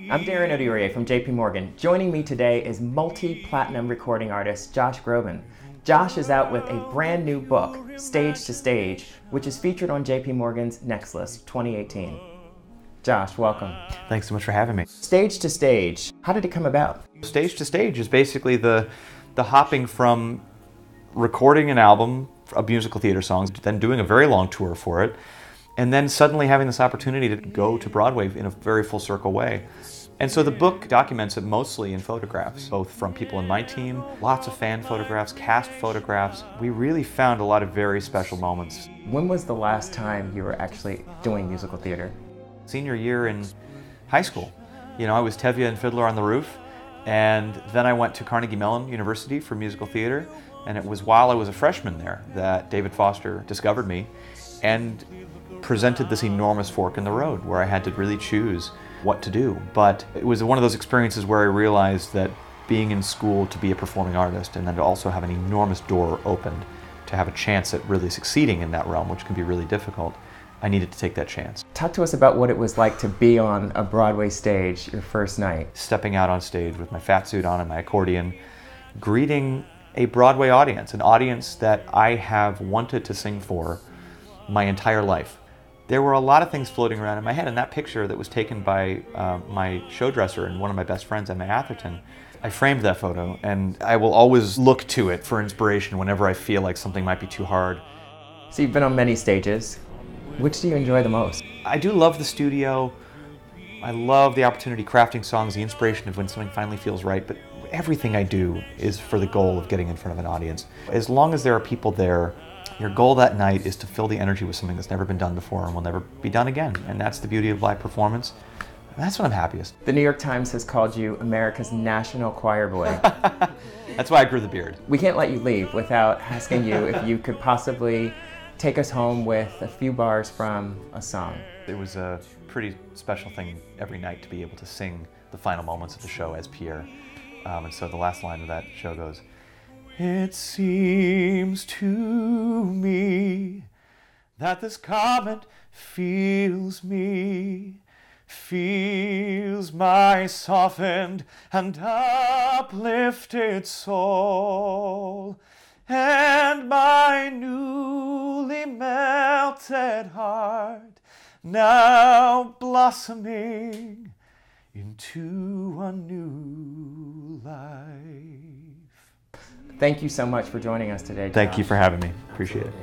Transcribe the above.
I'm Darren Odure from JP Morgan. Joining me today is multi-platinum recording artist Josh Groban. Josh is out with a brand new book, Stage to Stage, which is featured on JP Morgan's Next List 2018. Josh, welcome. Thanks so much for having me. Stage to Stage, how did it come about? Stage to Stage is basically the hopping from recording an album of musical theater songs, then doing a very long tour for it, and then suddenly having this opportunity to go to Broadway in a very full circle way. And so the book documents it mostly in photographs, both from people in my team, lots of fan photographs, cast photographs. We really found a lot of very special moments. When was the last time you were actually doing musical theater? Senior year in high school. I was Tevye and Fiddler on the Roof, and then I went to Carnegie Mellon University for musical theater, and it was while I was a freshman there that David Foster discovered me and presented this enormous fork in the road where I had to really choose what to do. But it was one of those experiences where I realized that being in school to be a performing artist and then to also have an enormous door opened to have a chance at really succeeding in that realm, which can be really difficult, I needed to take that chance. Talk to us about what it was like to be on a Broadway stage your first night. Stepping out on stage with my fat suit on and my accordion, greeting a Broadway audience, an audience that I have wanted to sing for my entire life. There were a lot of things floating around in my head, and that picture that was taken by my show dresser and one of my best friends, Emma Atherton, I framed that photo, and I will always look to it for inspiration whenever I feel like something might be too hard. So you've been on many stages. Which do you enjoy the most? I do love the studio. I love the opportunity crafting songs, the inspiration of when something finally feels right, but everything I do is for the goal of getting in front of an audience. As long as there are people there, your goal that night is to fill the energy with something that's never been done before and will never be done again. And that's the beauty of live performance. And that's when I'm happiest. The New York Times has called you America's national choir boy. That's why I grew the beard. We can't let you leave without asking you if you could possibly take us home with a few bars from a song. It was a pretty special thing every night to be able to sing the final moments of the show as Pierre. And so the last line of that show goes, "It seems to me that this comet feels me, feels my softened and uplifted soul, and my newly melted heart now blossoming into a new life." Thank you so much for joining us today, Josh. Thank you for having me. Appreciate it.